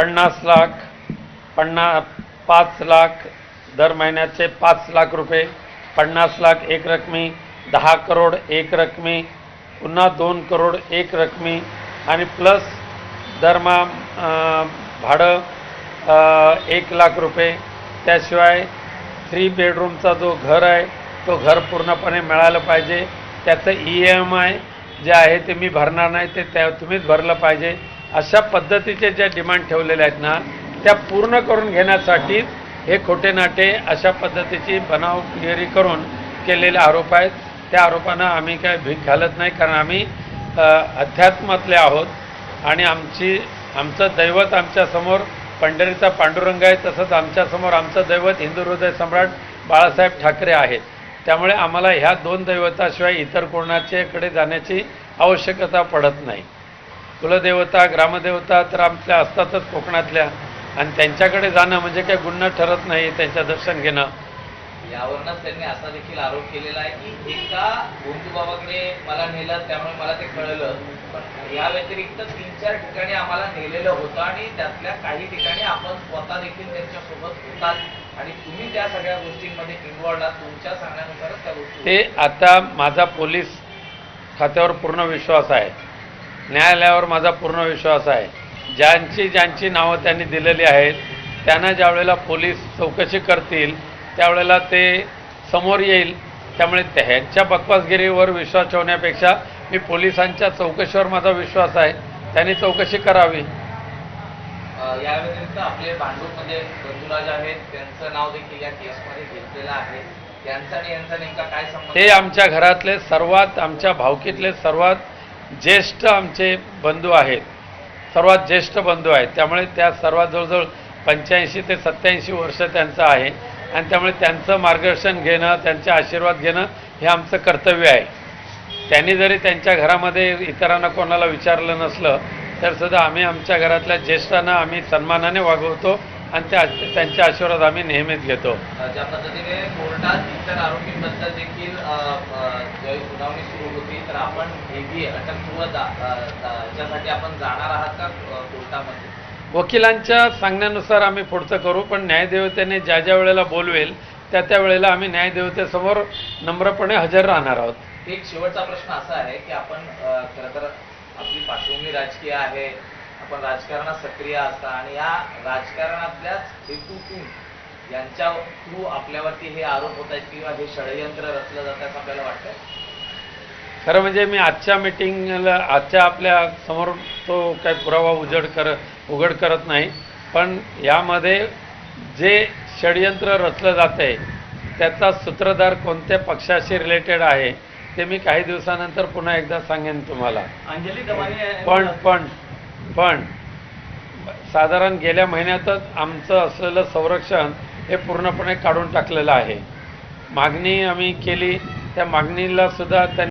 50 लाख 5 लाख दर महिन्याचे 5 लाख रुपये, 50 लाख एक रकमी, 10 करोड एक रकमी, पुन्हा 2 करोड एक रकमी आणि प्लस दरमहा भाडं 1 लाख रुपये. त्याशिवाय 3 बेडरूमचा जो घर आहे तो घर पूर्णपणे मिळालं पाहिजे. त्याचं EMI जे आहे ते मी भरणार नाही, ते तुम्हीच भरलं पाहिजे. अशा पद्धतीचे ज्या डिमांड ठेवलेल्या आहेत ना त्या पूर्ण करून घेण्यासाठी हे खोटे नाटे अशा पद्धतीची बनावगिरी करून केलेले आरोप आहेत. त्या आरोपांना आम्ही काय भीक घालत नाही, कारण आम्ही अध्यात्मातले आहोत आणि आमचं दैवत आमच्यासमोर पंढरीचा पांडुरंग आहे, तसंच आमच्यासमोर आमचं दैवत हिंदू हृदय सम्राट बाळासाहेब ठाकरे आहेत. त्यामुळे आम्हाला ह्या 2 दैवताशिवाय इतर कोणाच्याकडे जाण्याची आवश्यकता पडत नाही. कुलदेवता ग्रामदेवता तर आपल्या असतातच कोकणातल्या, आणि त्यांच्याकडे जाणं म्हणजे काही गुन्हा ठरत नाही त्यांच्या दर्शन घेणं. यावरूनच त्यांनी असा देखील आरोप केलेला आहे की एका गोंदूबाबाकडे मला नेलं त्यामुळे मला ते कळलं, पण या व्यतिरिक्त 3-4 ठिकाणी आम्हाला नेलेलं होतं आणि त्यातल्या काही ठिकाणी आपण स्वतः देखील त्यांच्यासोबत होतात आणि तुम्ही त्या सगळ्या गोष्टींमध्ये इन्व्हॉल्ड आहात. तुमच्या सांगण्यानुसारच त्या गोष्टी ते आता माझा पोलीस खात्यावर पूर्ण विश्वास आहे, न्यायालयावर माझा पूर्ण विश्वास आहे. ज्यांची नावं त्यांनी दिलेली आहेत त्यांना ज्यावेळेला पोलीस चौकशी करतील त्यावेळेला ते समोर येईल. त्यामुळे ह्यांच्या बकवासगिरीवर विश्वास ठेवण्यापेक्षा मी पोलिसांच्या चौकशीवर माझा विश्वास आहे, त्यांनी चौकशी करावी. या व्यतिरिक्त आपले भांडूपमध्ये बंधुराज आहेत, त्यांचं नाव देखील या केसमध्ये घेतलेलं आहे. त्यांचा आणि यांचा नेमका काय संबंध? ते आमच्या घरातले सर्वात, आमच्या भावकीतले सर्वात ज्येष्ठ आमचे बंधू आहेत, सर्वात ज्येष्ठ बंधू आहेत. त्यामुळे त्या सर्वात जवळजवळ 85 ते 87 वर्ष त्यांचं आहे आणि त्यामुळे त्यांचं मार्गदर्शन घेणं, त्यांचे आशीर्वाद घेणं हे आमचं कर्तव्य आहे. त्यांनी जरी त्यांच्या घरामध्ये इतरांना कोणाला विचारलं नसलं तर सुद्धा आम्ही आमच्या घरातल्या ज्येष्ठांना आम्ही सन्मानाने वागवतो आणि त्यांचे आशीर्वाद आम्ही नेहमीच घेतो. ज्या पद्धतीने कोर्टात इतर आरोपींबद्दल देखील सुनावणी सुरू होती, तर आपण हेही अटकपूर्व याच्यासाठी आपण जाणार आहात का कोर्टामध्ये? वकिलांच्या सांगण्यानुसार आम्ही पुढचं करू, पण न्यायदेवतेने ज्या वेळेला बोलवेल त्या वेळेला आम्ही न्यायदेवतेसमोर नम्रपणे हजर राहणार आहोत. एक शेवटचा प्रश्न असा आहे की आपण खरं तर आपली पार्श्वभूमी राजकीय आहे, आपण राजकारणात सक्रिय असता आणि या राजकारणातल्याच हेतूतून यांच्या थ्रू आपल्यावरती हे आरोप होत आहेत किंवा हे षडयंत्र रचलं जातं असं आपल्याला वाटतं? खरं म्हणजे मी आजच्या मिटिंगला आजच्या आपल्या समोर तो काही पुरावा उघड करत नाही, पण यामध्ये जे षडयंत्र रचलं जातं आहे त्याचा सूत्रधार कोणत्या पक्षाशी रिलेटेड आहे ते मी काही दिवसानंतर पुन्हा एकदा सांगेन तुम्हाला. पण साधारण गेल्या महिन्यातच आमचं असलेलं संरक्षण हे पूर्णपणे काढून टाकलेलं आहे. मागणी आम्ही केली, त्या मागणीला सुद्धा